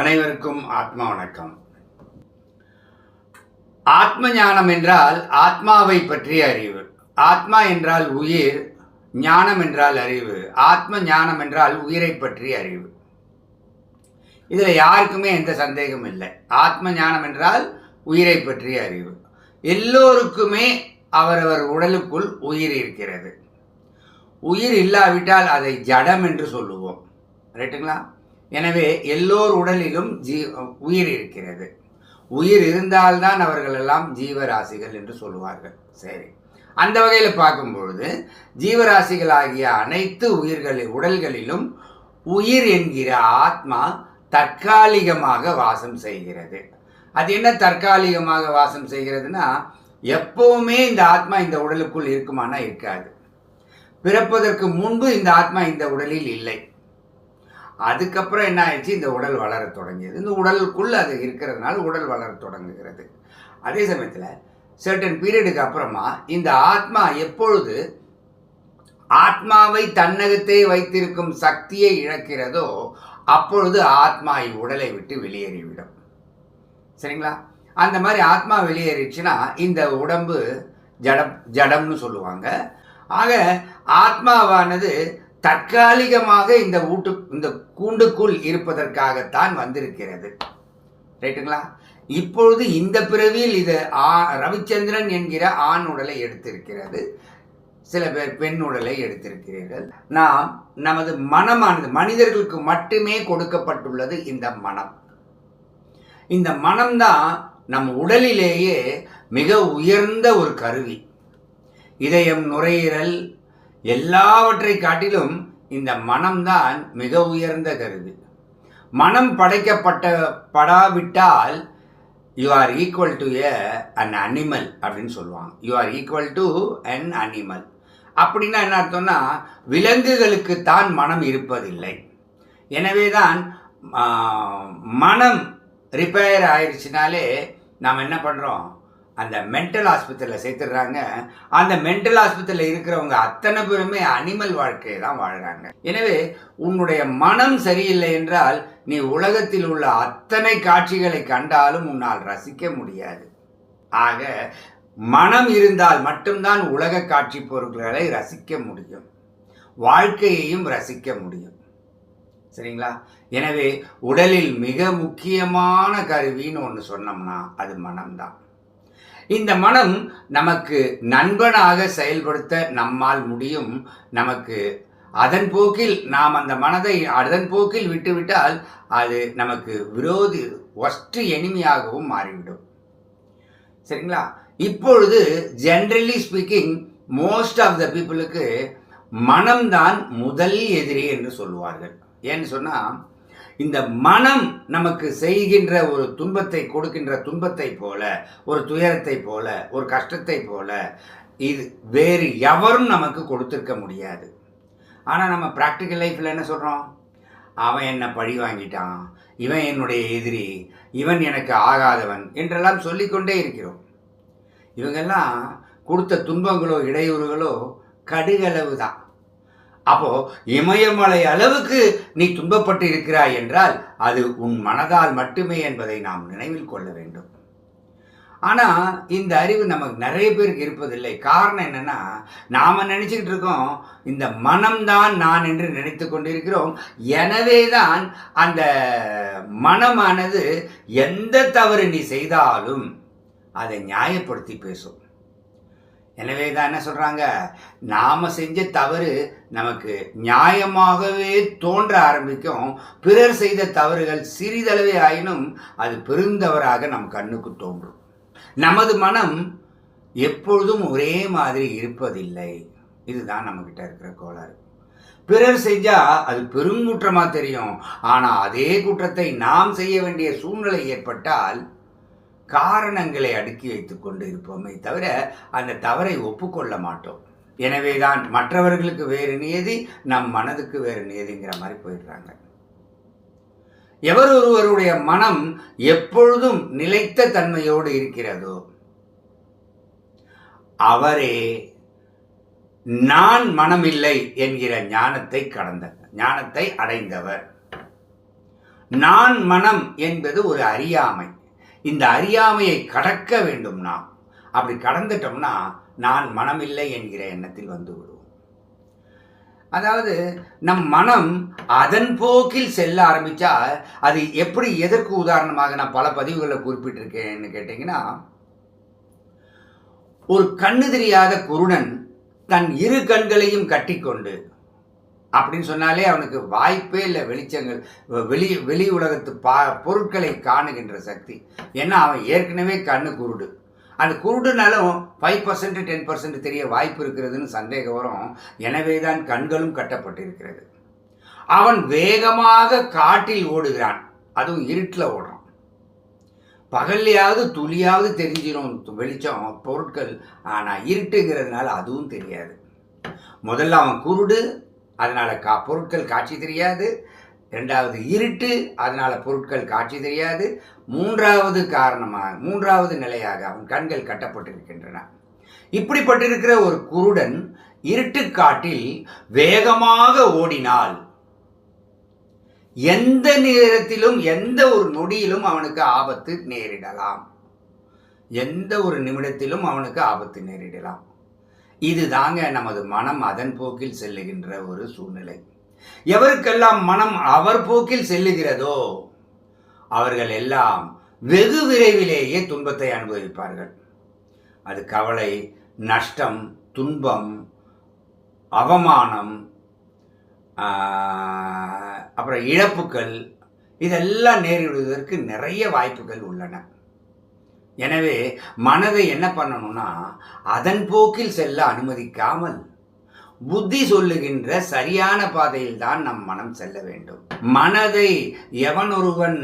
அனைவருக்கும் ஆத்மா வணக்கம். ஆத்ம ஞானம் என்றால் ஆத்மாவை பற்றிய அறிவு. ஆத்மா என்றால் உயிர், ஞானம் என்றால் அறிவு. ஆத்ம ஞானம் என்றால் உயிரை பற்றிய அறிவு. இதில் யாருக்குமே எந்த சந்தேகமும் இல்லை. ஆத்ம ஞானம் என்றால் உயிரை பற்றிய அறிவு. எல்லோருக்குமே அவரவர் உடலுக்குள் உயிர் இருக்கிறது. உயிர் இல்லாவிட்டால் அதை ஜடம் என்று சொல்லுவோம். ரைட்டுங்களா? எனவே எல்லோர் உடலிலும் உயிர் இருக்கிறது. உயிர் இருந்தால்தான் அவர்கள் எல்லாம் ஜீவராசிகள் என்று சொல்லுவார்கள். சரி, அந்த வகையில் பார்க்கும்பொழுது ஜீவராசிகளாகிய அனைத்து உடல்களிலும் உயிர் என்கிற ஆத்மா தற்காலிகமாக வாசம் செய்கிறது. அது என்ன தற்காலிகமாக வாசம் செய்கிறதுனா, எப்பவுமே இந்த ஆத்மா இந்த உடலுக்குள் இருக்குமானா இருக்காது. பிறப்பதற்கு முன்பு இந்த ஆத்மா இந்த உடலில் இல்லை. அதுக்கப்புறம் என்ன ஆயிடுச்சு, இந்த உடல் வளர தொடங்கியது. இந்த உடலுக்குள்ள அது இருக்கிறதுனால உடல் வளர தொடங்குகிறது. அதே சமயத்தில் சர்டன் பீரியடுக்கு அப்புறமா இந்த ஆத்மா எப்பொழுது ஆத்மாவை தன்னகத்தே வைத்திருக்கும் சக்தியை இழக்கிறதோ அப்பொழுது ஆத்மா உடலை விட்டு வெளியேறிவிடும். சரிங்களா? அந்த மாதிரி ஆத்மா வெளியேறிச்சுன்னா இந்த உடம்பு ஜடம்னு சொல்லுவாங்க. ஆக ஆத்மாவானது தற்காலிகமாக இந்த கூண்டுக்குள் இருப்பதற்காகத்தான் வந்திருக்கிறது. ரைட்டுங்களா? இப்பொழுது இந்த பிறவியில் இது ரவிச்சந்திரன் என்கிற ஆண் உடலை எடுத்திருக்கிறது. சில பேர் பெண் உடலை எடுத்திருக்கிறீர்கள். நாம் நமது மனமானது மனிதர்களுக்கு மட்டுமே கொடுக்கப்பட்டுள்ளது. இந்த மனம், இந்த மனம்தான் நம் உடலிலேயே மிக உயர்ந்த ஒரு கருவி. இதயம், நுரையீரல் எல்லாவற்றை காட்டிலும் இந்த மனம்தான் மிக உயர்ந்த கருவி. மனம் படாவிட்டால் you are equal to an animal அப்படின்னு சொல்லுவாங்க. You are equal to an animal அப்படின்னா என்ன அர்த்தம்னா, விலங்குகளுக்கு தான் மனம் இருப்பதில்லை. எனவே தான் மனம் ரிப்பேர் ஆயிடுச்சுனாலே நாம் என்ன பண்ணுறோம், அந்த மென்டல் ஆஸ்பத்திரியில் சேர்த்துடுறாங்க. அந்த மென்டல் ஆஸ்பத்திரியில் இருக்கிறவங்க அத்தனை பேருமே அனிமல் வாழ்க்கையை தான் வாழ்கிறாங்க. எனவே உன்னுடைய மனம் சரியில்லை என்றால் நீ உலகத்தில் உள்ள அத்தனை காட்சிகளை கண்டாலும் உன்னால் ரசிக்க முடியாது. ஆக மனம் இருந்தால் மட்டும்தான் உலக காட்சி பொருட்களை ரசிக்க முடியும், வாழ்க்கையையும் ரசிக்க முடியும். சரிங்களா? எனவே உடலில் மிக முக்கியமான கருவின்னு ஒன்று சொன்னோம்னா அது மனம்தான். இந்த மனம் நமக்கு நண்பனாக செயல்படுத்த நம்மால் முடியும். நமக்கு அதன் போக்கில் நாம் அந்த மனதை அதன் போக்கில் விட்டுவிட்டால் அது நமக்கு விரோதி ஒஸ்ட் எனிமியாகவும் மாறிவிடும். சரிங்களா? இப்பொழுது generally speaking most of the பீப்புளுக்கு மனம்தான் முதல் எதிரி என்று சொல்லுவார்கள். ஏன்னு சொன்னால், இந்த மனம் நமக்கு செய்கின்ற ஒரு துன்பத்தை கொடுக்கின்ற துன்பத்தை போல, ஒரு துயரத்தை போல, ஒரு கஷ்டத்தை போல இது வேறு எவரும் நமக்கு கொடுத்துருக்க முடியாது. ஆனால் நம்ம ப்ராக்டிக்கல் லைஃப்பில் என்ன சொல்கிறோம், அவன் என்னை பழி வாங்கிட்டான், இவன் என்னுடைய எதிரி, இவன் எனக்கு ஆகாதவன் என்றெல்லாம் சொல்லிக்கொண்டே இருக்கிறோம். இவங்கெல்லாம் கொடுத்த துன்பங்களோ இடையூறுகளோ கடுகளவு தான். அப்போ இமயமலை அளவுக்கு நீ துன்பப்பட்டு இருக்கிறாய் என்றால் அது உன் மனதால் மட்டுமே என்பதை நாம் நினைவில் கொள்ள வேண்டும். ஆனால் இந்த அறிவு நமக்கு நிறைய பேருக்கு இருப்பதில்லை. காரணம் என்னன்னா, நாம நினைச்சுக்கிட்டு இருக்கோம் இந்த மனம்தான் நான் என்று நினைத்து கொண்டிருக்கிறோம். எனவே தான் அந்த மனமானது எந்த தவறு நீ செய்தாலும் அதை நியாயப்படுத்தி பேசும். எனவே தான் என்ன சொல்கிறாங்க, நாம் செஞ்ச தவறு நமக்கு நியாயமாகவே தோன்ற ஆரம்பிக்கும். பிறர் செய்த தவறுகள் சிறிதளவே ஆயினும் அது பெருந்தவராக நம் கண்ணுக்கு தோன்றும். நமது மனம் எப்பொழுதும் ஒரே மாதிரி இருப்பதில்லை. இதுதான் நம்மக்கிட்ட இருக்கிற கோளாறு. பிறர் செஞ்சால் அது பெருங்குற்றமாக தெரியும். ஆனால் அதே குற்றத்தை நாம் செய்ய வேண்டிய சூழ்நிலை ஏற்பட்டால் காரணங்களை அடுக்கி வைத்து கொண்டு இருப்போமே தவிர அந்த தவறை ஒப்புக்கொள்ள மாட்டோம். எனவே தான் மற்றவர்களுக்கு வேறு நியதி, நம் மனதுக்கு வேறு நியதிங்கிற மாதிரி போயிடுறாங்க. எவர் ஒருவருடைய மனம் எப்பொழுதும் நிலைத்த தன்மையோடு இருக்கிறதோ அவரே நான் மனமில்லை என்கிற ஞானத்தை அடைந்தவர். நான் மனம் என்பது ஒரு அறியாமை. இந்த அறியாமையை கடக்க வேண்டும் நாம். அப்படி கடந்துட்டோம்னா நான் மனமில்லை என்கிற எண்ணத்தில் வந்து விடுவோம். அதாவது நம் மனம் அதன் போக்கில் செல்ல ஆரம்பித்தா அது எப்படி, எதற்கு உதாரணமாக நான் பல பதிவுகளில் குறிப்பிட்டிருக்கேன்னு கேட்டிங்கன்னா, ஒரு கண்ணு தெரியாத குருடன் தன் இரு கண்களையும் கட்டிக்கொண்டு அப்படின்னு சொன்னாலே அவனுக்கு வாய்ப்பே இல்லை வெளிச்சங்கள் வெளி உலகத்து பொருட்களை காணுகின்ற சக்தி. ஏன்னா அவன் ஏற்கனவே கண்ணு குருடு. அந்த குருடுனாலும் 5% 10% தெரிய வாய்ப்பு இருக்கிறதுன்னு சந்தேகம் வரும். எனவே தான் கண்களும் கட்டப்பட்டிருக்கிறது. அவன் வேகமாக காட்டில் ஓடுகிறான், அதுவும் இருட்டில் ஓடுறான். பகல்லையாவது துளியாவது தெரிஞ்சிடும் வெளிச்சம் பொருட்கள், ஆனால் இருட்டுங்கிறதுனால அதுவும் தெரியாது. முதல்ல அவன் குருடு, அதனால் பொருட்கள் காட்சி தெரியாது. ரெண்டாவது இருட்டு, அதனால் பொருட்கள் காட்சி தெரியாது. மூன்றாவது நிலையாக அவன் கண்கள் கட்டப்பட்டிருக்கின்றன. இப்படிப்பட்டிருக்கிற ஒரு குருடன் இருட்டுக்காட்டில் வேகமாக ஓடினால் எந்த நேரத்திலும் எந்த ஒரு நொடியிலும் அவனுக்கு ஆபத்து நேரிடலாம். எந்த ஒரு நிமிடத்திலும் அவனுக்கு ஆபத்து நேரிடலாம். இது தாங்க நமது மனம் அதன் போக்கில் செல்லுகின்ற ஒரு சூழ்நிலை. எவருக்கெல்லாம் மனம் அவர் போக்கில் செல்லுகிறதோ அவர்கள் எல்லாம் வெகு விரைவிலேயே துன்பத்தை அனுபவிப்பார்கள். அது கவலை, நஷ்டம், துன்பம், அவமானம், அப்புறம் இழப்புகள், இதெல்லாம் நேரிடுவதற்கு நிறைய வாய்ப்புகள் உள்ளன. எனவே மனதை என்ன பண்ணணும்னா அதன் போக்கில் செல்ல அனுமதிக்காமல் புத்தி சொல்லுகின்ற சரியான பாதையில் தான் நம் மனம் செல்ல வேண்டும். மனதை எவனொருவன்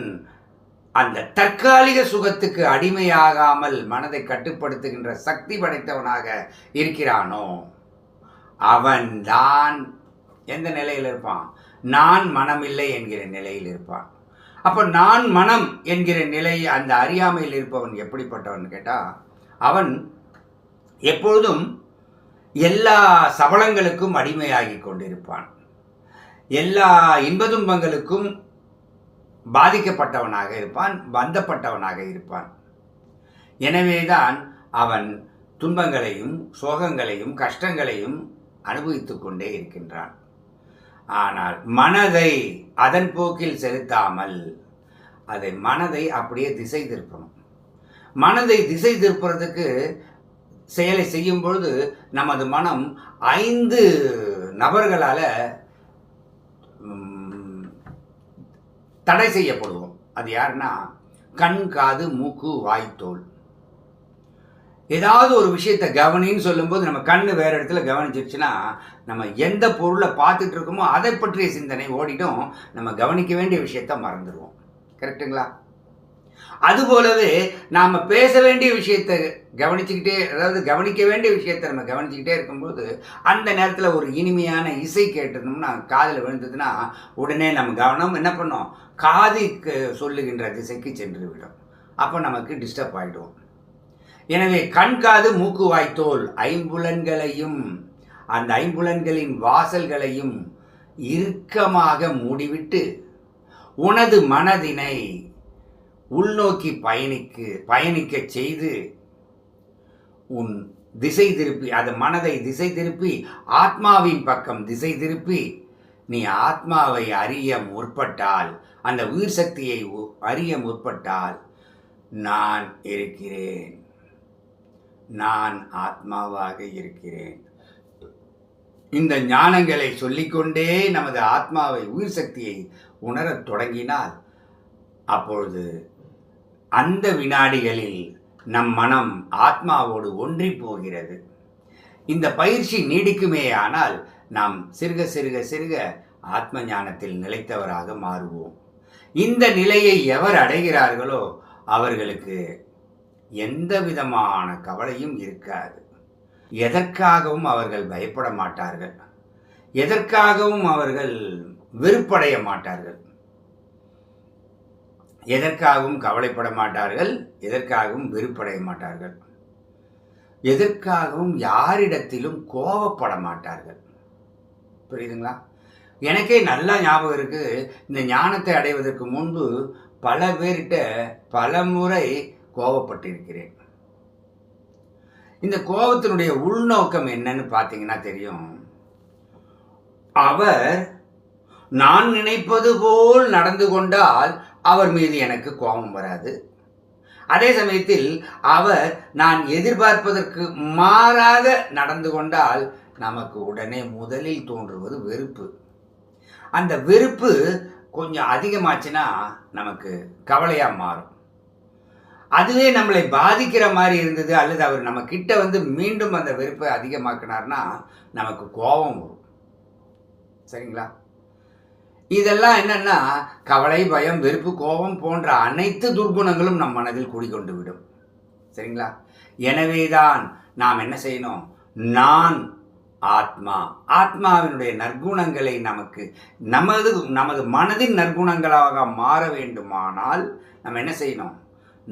அந்த தற்காலிக சுகத்துக்கு அடிமையாகாமல் மனதை கட்டுப்படுத்துகின்ற சக்தி படைத்தவனாக இருக்கிறானோ அவன்தான் எந்த நிலையில் இருப்பான்? நான் மனமில்லை என்கிற நிலையில் இருப்பான். அப்போ நான் மனம் என்கிற நிலை, அந்த அறியாமையில் இருப்பவன் எப்படிப்பட்டவன் கேட்டால், அவன் எப்பொழுதும் எல்லா சபலங்களுக்கும் அடிமையாகி கொண்டிருப்பான். எல்லா இன்ப துன்பங்களுக்கும் பாதிக்கப்பட்டவனாக இருப்பான், பந்தப்பட்டவனாக இருப்பான். எனவேதான் அவன் துன்பங்களையும் சோகங்களையும் கஷ்டங்களையும் அனுபவித்துக் கொண்டே இருக்கின்றான். ஆனால் மனதை அதன் போக்கில் செலுத்தாமல் மனதை அப்படியே திசை திருப்பணும். மனதை திசை திருப்புறதுக்கு செயலை செய்யும் பொழுது நமது மனம் 5 நபர்களால் தடை செய்யப்படுவோம். அது யாருன்னா கண், காது, மூக்கு, வாய், தோல். ஏதாவது ஒரு விஷயத்தை கவனின்னு சொல்லும்போது நம்ம கண்ணு வேறு இடத்துல கவனிச்சிருச்சுன்னா நம்ம எந்த பொருளை பார்த்துட்டு இருக்கோமோ அதை பற்றிய சிந்தனை ஓடிடும். நம்ம கவனிக்க வேண்டிய விஷயத்த மறந்துடுவோம். கரெக்டுங்களா? அதுபோலவே நாம் பேச வேண்டிய விஷயத்தை கவனிச்சுக்கிட்டே, அதாவது கவனிக்க வேண்டிய விஷயத்தை நம்ம கவனிச்சுக்கிட்டே இருக்கும்போது அந்த நேரத்தில் ஒரு இனிமையான இசை கேட்டோம்னா காதில் விழுந்ததுன்னா உடனே நம்ம கவனம் என்ன பண்ணோம்? காதுக்கு சொல்லுகின்ற திசைக்கு சென்று விடும். அப்போ நமக்கு டிஸ்டர்ப் ஆகிடும். எனவே கண், காது, மூக்கு, வாய், தோல் 5 அந்த 5 வாசல்களையும் இறுக்கமாக மூடிவிட்டு உனது மனதினை உள்நோக்கி பயணிக்க செய்து உன் திசை திருப்பி, அது மனதை திசை திருப்பி ஆத்மாவின் பக்கம் திசை திருப்பி நீ ஆத்மாவை அறிய முற்பட்டால், அந்த உயிர் சக்தியை அறிய முற்பட்டால், நான் இருக்கிறேன், நான் ஆத்மாவாக இருக்கிறேன், இந்த ஞானங்களை சொல்லிக்கொண்டே நமது ஆத்மாவை உயிர் சக்தியை உணரத் தொடங்கினால் அப்பொழுது அந்த வினாடிகளில் நம் மனம் ஆத்மாவோடு ஒன்றி போகிறது. இந்த பயிற்சி நீடிக்குமே ஆனால் நாம் சிறுக சிறுக சிறுக ஆத்ம ஞானத்தில் நிலைத்தவராக மாறுவோம். இந்த நிலையை எவர் அடைகிறார்களோ அவர்களுக்கு எந்த விதமான கவலையும் இருக்காது. எதற்காகவும் அவர்கள் பயப்பட மாட்டார்கள், எதற்காகவும் அவர்கள் வெறுப்படைய மாட்டார்கள், எதற்காகவும் கவலைப்பட மாட்டார்கள், எதற்காகவும் வெறுப்படைய மாட்டார்கள், எதற்காகவும் யாரிடத்திலும் கோபப்பட மாட்டார்கள். புரியுதுங்களா? எனக்கே நல்லா ஞாபகம் இருக்குது, இந்த ஞானத்தை அடைவதற்கு முன்பு பல பேர்கிட்ட பல முறை கோபப்பட்டிருக்கிறேன். இந்த கோபத்தினுடைய உள்நோக்கம் என்னன்னு பார்த்தீங்கன்னா தெரியும். அவர் நான் நினைப்பது போல் நடந்து கொண்டால் அவர் மீது எனக்கு கோபம் வராது. அதே சமயத்தில் அவர் நான் எதிர்பார்ப்பதற்கு மாறாக நடந்து கொண்டால் நமக்கு உடனே முதலில் தோன்றுவது வெறுப்பு. அந்த வெறுப்பு கொஞ்சம் அதிகமாச்சுன்னா நமக்கு கவலையாக மாறும். அதுவே நம்மளை பாதிக்கிற மாதிரி இருந்தது, அல்லது அவர் நம்ம கிட்ட மீண்டும் அந்த வெறுப்பை அதிகமாக்கினார்னா நமக்கு கோபம் வரும். சரிங்களா? இதெல்லாம் என்னன்னா கவலை, பயம், வெறுப்பு, கோபம் போன்ற அனைத்து துர்குணங்களும் நம் மனதில் குடிகொண்டு விடும். சரிங்களா? எனவேதான் நாம் என்ன செய்யணும்? நான் ஆத்மா, ஆத்மாவினுடைய நற்குணங்களை நமது மனதின் நற்குணங்களாக மாற வேண்டுமானால் நம்ம என்ன செய்யணும்?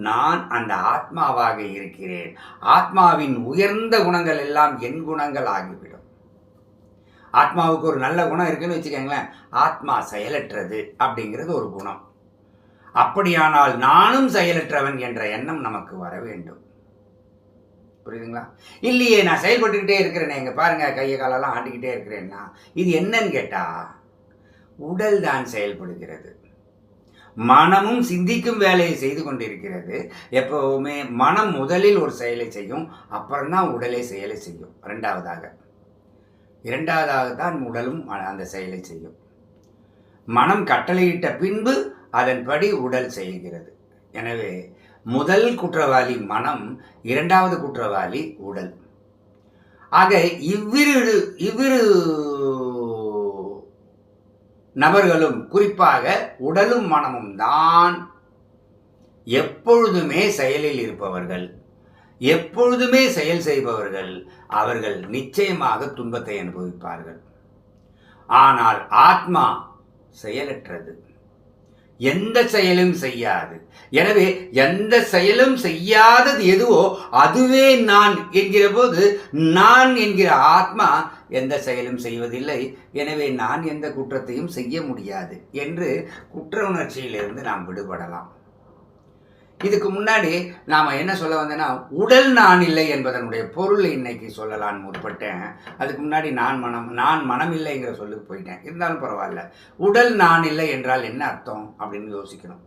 நான் அந்த ஆத்மாவாக இருக்கிறேன். ஆத்மாவின் உயர்ந்த குணங்கள் எல்லாம் என் குணங்கள் ஆகிவிடும். ஆத்மாவுக்கு ஒரு நல்ல குணம் இருக்குன்னு வச்சுக்கோங்களேன், ஆத்மா செயலற்றது அப்படிங்கிறது ஒரு குணம். அப்படியானால் நானும் செயலற்றவன் என்ற எண்ணம் நமக்கு வர வேண்டும். புரியுதுங்களா? இல்லையே, நான் செயல்பட்டுக்கிட்டே இருக்கிறேனே, இங்கே பாருங்க கையை காலெல்லாம் ஆட்டிக்கிட்டே இருக்கிறேன்னா இது என்னன்னு கேட்டா உடல் தான் செயல்படுகிறது. மனமும் சிந்திக்கும் வேலையை செய்து கொண்டிருக்கிறது. எப்பவுமே மனம் முதலில் ஒரு செயலை செய்யும், அப்புறம்தான் உடலை செயலை செய்யும். இரண்டாவதாக தான் உடலும் அந்த செயலை செய்யும். மனம் கட்டளையிட்ட பின்பு அதன்படி உடல் செய்கிறது. எனவே முதல் குற்றவாளி மனம், இரண்டாவது குற்றவாளி உடல். ஆக இவ்விரு நபர்களும், குறிப்பாக உடலும் மனமும் தான் எப்பொழுதுமே செயலில் இருப்பவர்கள், எப்பொழுதுமே செயல் செய்பவர்கள். அவர்கள் நிச்சயமாக துன்பத்தை அனுபவிப்பார்கள். ஆனால் ஆத்மா செயலற்றது, எந்த செயலும் செய்யாது. எனவே எந்த செயலும் செய்யாதது எதுவோ அதுவே நான் என்கிற போது, நான் என்கிற ஆத்மா எந்த செயலும் செய்வதில்லை. எனவே நான் எந்த குற்றத்தையும் செய்ய முடியாது என்று குற்ற உணர்ச்சியிலிருந்து நாம் விடுபடலாம். இதுக்கு முன்னாடி நாம் என்ன சொல்ல வந்தேன்னா, உடல் நான் இல்லை என்பதனுடைய பொருள் இன்னைக்கு சொல்லலான்னு முற்பட்டேன். அதுக்கு முன்னாடி நான் மனம் இல்லைங்கிற சொல்லுக்கு போயிட்டேன். இருந்தாலும் பரவாயில்ல. உடல் நான் இல்லை என்றால் என்ன அர்த்தம் அப்படின்னு யோசிக்கணும்.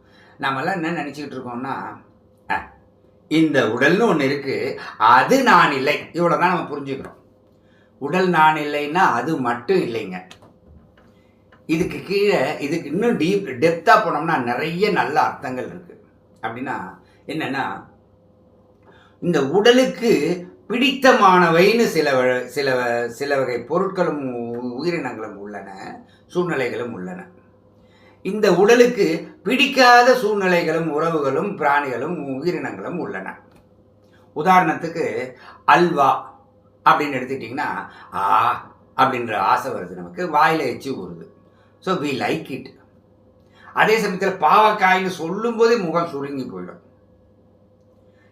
நாமெல்லாம் என்ன நினச்சிக்கிட்டு இருக்கோம்னா, இந்த உடல்னு ஒன்று இருக்குது, அது நான் இல்லை, இவ்வளோதான் நம்ம புரிஞ்சுக்கிறோம். உடல் நான் இல்லைன்னா அது மட்டும் இல்லைங்க. இதுக்கு கீழே இதுக்கு இன்னும் டெப்த்தாக போனோம்னா நிறைய நல்ல அர்த்தங்கள் இருக்குது. அப்படின்னா என்னன்னா, இந்த உடலுக்கு பிடித்தமானவைன்னு சில வகை பொருட்களும் உயிரினங்களும் உள்ளன, சூழ்நிலைகளும் உள்ளன. இந்த உடலுக்கு பிடிக்காத சூழ்நிலைகளும் உறவுகளும் பிராணிகளும் உயிரினங்களும் உள்ளன. உதாரணத்துக்கு அல்வா அப்படின்னு எடுத்துக்கிட்டிங்கன்னா, அப்படின்ற ஆசை வருது, நமக்கு வாயில் எச்சி ஊறுது. So we like it. அதே சமயத்தில் பாவக்காய்னு சொல்லும் போதே முகம் சுருங்கி போயிடும்.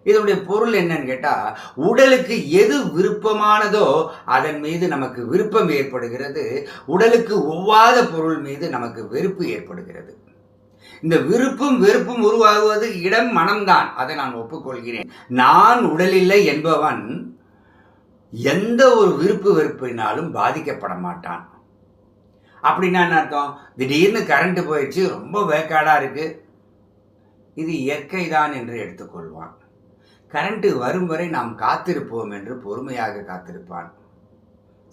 இதனுடைய பொருள் என்னன்னு கேட்டால், உடலுக்கு எது விருப்பமானதோ அதன் மீது நமக்கு விருப்பம் ஏற்படுகிறது, உடலுக்கு ஒவ்வாத பொருள் மீது நமக்கு வெறுப்பு ஏற்படுகிறது. இந்த விருப்பும் வெறுப்பும் உருவாகுவது இடம் மனம்தான், அதை நான் ஒப்புக்கொள்கிறேன். நான் உடலில்லை என்பவன் எந்த ஒரு விருப்பு வெறுப்பினாலும் பாதிக்கப்பட மாட்டான். அப்படின்னா என்ன அர்த்தம்? திடீர்னு கரண்ட் போயிடுச்சு, ரொம்ப வேக்காடாக இருக்குது, இது இயற்கை தான் என்று எடுத்துக்கொள்வான். கரண்ட்டு வரும் வரை நாம் காத்திருப்போம் என்று பொறுமையாக காத்திருப்பான்.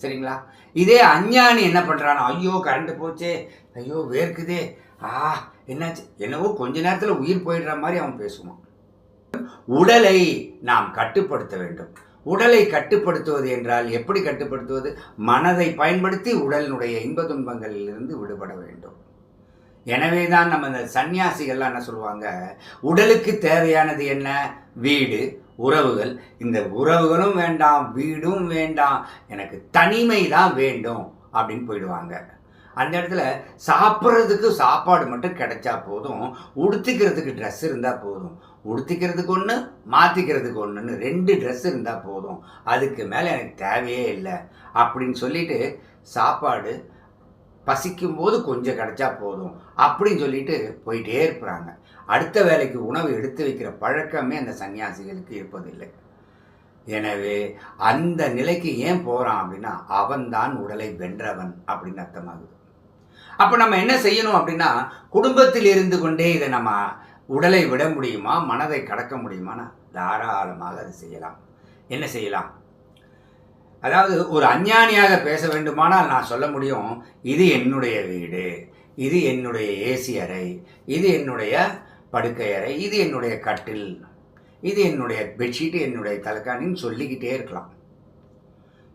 சரிங்களா? இதே அஞ்ஞானி என்ன பண்ணுறான்? ஐயோ கரண்ட் போச்சே, ஐயோ வேர்க்குதே, என்னாச்சு, என்னவோ கொஞ்ச நேரத்தில் உயிர் போயிடுற மாதிரி அவன் பேசுவான். உடலை நாம் கட்டுப்படுத்த வேண்டும். உடலை கட்டுப்படுத்துவது என்றால் எப்படி கட்டுப்படுத்துவது? மனதை பயன்படுத்தி உடலினுடைய இன்ப துன்பங்களிலிருந்து விடுபட வேண்டும். எனவே தான் நம்ம இந்த சன்னியாசிகள்லாம் என்ன சொல்லுவாங்க, உடலுக்கு தேவையானது என்ன? வீடு, உறவுகள். இந்த உறவுகளும் வேண்டாம், வீடும் வேண்டாம், எனக்கு தனிமை தான் வேண்டும் அப்படின்னு போயிடுவாங்க. அந்த இடத்துல சாப்பிட்றதுக்கு சாப்பாடு மட்டும் கிடைச்சா போதும், உடுத்திக்கிறதுக்கு ட்ரெஸ் இருந்தால் போதும், உடுத்திக்கிறதுக்கு ஒன்று மாற்றிக்கிறதுக்கு ஒன்றுன்னு 2 ட்ரெஸ் இருந்தால் போதும், அதுக்கு மேலே எனக்கு தேவையே இல்லை அப்படின்னு சொல்லிட்டு சாப்பாடு பசிக்கும் போது கொஞ்சம் கிடைச்சா போதும் அப்படின்னு சொல்லிட்டு போயிட்டே இருப்பாங்க. அடுத்த வேலைக்கு உணவு எடுத்து வைக்கிற பழக்கமே அந்த சன்னியாசிகளுக்கு இருப்பதில்லை. எனவே அந்த நிலைக்கு ஏன் போகிறான் அப்படின்னா, அவன்தான் உடலை வென்றவன் அப்படின்னு அர்த்தமாகுது. அப்போ நம்ம என்ன செய்யணும் அப்படின்னா, குடும்பத்தில் இருந்து கொண்டே இதை நம்ம உடலை விட முடியுமா, மனதை கடக்க முடியுமானா தாராளமாக அதை செய்யலாம். என்ன செய்யலாம்? அதாவது ஒரு அஞ்ஞானியாக பேச வேண்டுமானால் நான் சொல்ல முடியும், இது என்னுடைய வீடு, இது என்னுடைய ஏசி அறை, இது என்னுடைய படுக்கை அறை, இது என்னுடைய கட்டில், இது என்னுடைய பெட்ஷீட்டு, என்னுடைய தலைக்காணின்னு சொல்லிக்கிட்டே இருக்கலாம்.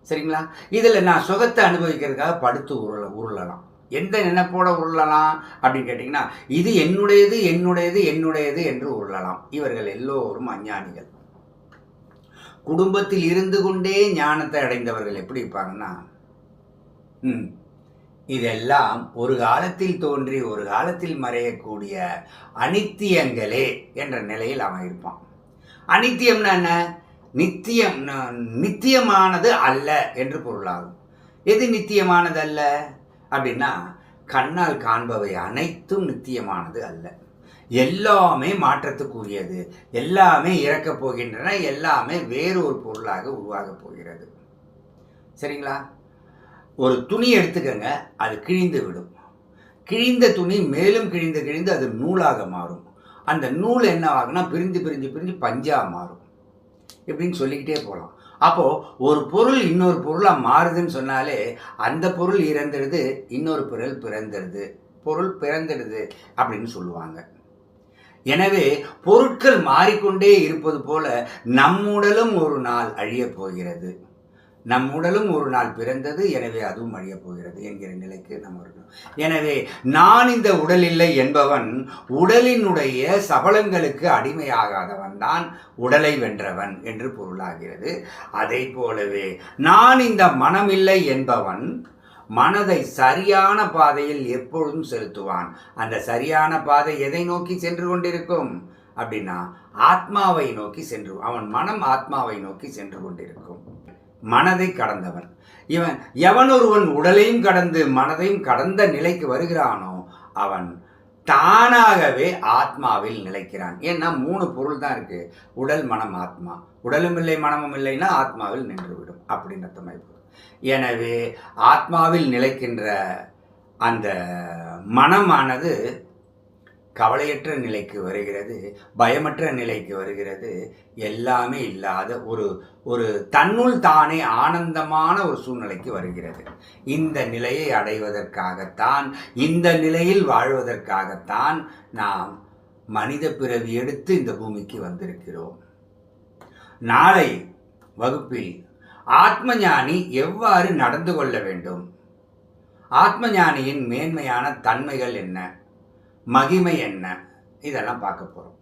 சரிங்களா? இதில் நான் சுகத்தை அனுபவிக்கிறதுக்காக படுத்து உருளலாம். எந்த நினைப்போட உருளலாம் அப்படின்னு கேட்டிங்கன்னா, இது என்னுடையது என்னுடையது என்னுடையது என்று உருளலாம். இவர்கள் எல்லோரும் அஞ்ஞானிகள். குடும்பத்தில் இருந்து கொண்டே ஞானத்தை அடைந்தவர்கள் எப்படி இருப்பாங்கன்னா, இதெல்லாம் ஒரு காலத்தில் தோன்றி ஒரு காலத்தில் மறையக்கூடிய அனித்தியங்களே என்ற நிலையில் அவன் இருப்பான். அனித்தியம்னா என்ன? நித்தியமானது அல்ல என்று பொருளாகும். எது நித்தியமானது அல்ல அப்படின்னா, கண்ணால் காண்பவை அனைத்தும் நித்தியமானது அல்ல. எல்லாமே மாற்றத்துக்குரியது, எல்லாமே இறக்கப் போகின்றன, எல்லாமே வேறு ஒரு பொருளாக உருவாகப் போகிறது. சரிங்களா? ஒரு துணி எடுத்துக்கங்க, அது கிழிந்து விடும். கிழிந்த துணி மேலும் கிழிந்து கிழிந்து அது நூலாக மாறும். அந்த நூல் என்ன ஆகுனா பிரிஞ்சு பிரிஞ்சு பிரிஞ்சு பஞ்சாக மாறும். இப்படின்னு சொல்லிக்கிட்டே போகலாம். அப்போது ஒரு பொருள் இன்னொரு பொருளாக மாறுதுன்னு சொன்னாலே அந்த பொருள் இறந்துடுது, இன்னொரு பொருள் பிறந்துடுது, பொருள் பிறந்துடுது அப்படின்னு சொல்லுவாங்க. எனவே பொருட்கள் மாறிக்கொண்டே இருப்பது போல நம் உடலும் ஒரு நாள் அழியப் போகிறது. நம் உடலும் ஒரு நாள் பிறந்தது, எனவே அதுவும் அழியப் போகிறது என்கிற நிலைக்கு நம்ம இருக்கணும். எனவே நான் இந்த உடல் இல்லை என்பவன் உடலினுடைய சபலங்களுக்கு அடிமையாகாதவன் தான் உடலை வென்றவன் என்று பொருளாகிறது. அதை போலவே நான் இந்த மனம் இல்லை என்பவன் மனதை சரியான பாதையில் எப்பொழுதும் செலுத்துவான். அந்த சரியான பாதை எதை நோக்கி சென்று கொண்டிருக்கும் அப்படின்னா, ஆத்மாவை நோக்கி சென்று, அவன் மனம் ஆத்மாவை நோக்கி சென்று கொண்டிருக்கும். மனதை கடந்தவன் இவன். எவன் ஒருவன் உடலையும் கடந்து மனதையும் கடந்த நிலைக்கு வருகிறானோ அவன் தானாகவே ஆத்மாவில் நிலைக்கிறான். ஏன்னா 3 பொருள் தான் இருக்கு, உடல் மனம் ஆத்மா. உடலும் இல்லை மனமும் இல்லைன்னா ஆத்மாவில் நின்றுவிடும் அப்படின்னு அர்த்தமாய். எனவே ஆத்மாவில் நிலைக்கின்ற அந்த மனமானது கவலையற்ற நிலைக்கு வருகிறது, பயமற்ற நிலைக்கு வருகிறது, எல்லாமே இல்லாத ஒரு தன்னுள் தானே ஆனந்தமான ஒரு சூழ்நிலைக்கு வருகிறது. இந்த நிலையை அடைவதற்காகத்தான், இந்த நிலையில் வாழ்வதற்காகத்தான் நாம் மனித பிறவி எடுத்து இந்த பூமிக்கு வந்திருக்கிறோம். நாளை வகுப்பில் ஆத்மஞானி எவ்வாறு நடந்து கொள்ள வேண்டும், ஆத்மஞானியின் மேன்மையான தன்மைகள் என்ன, மகிமை என்ன, இதெல்லாம் பார்க்க போகிறோம்.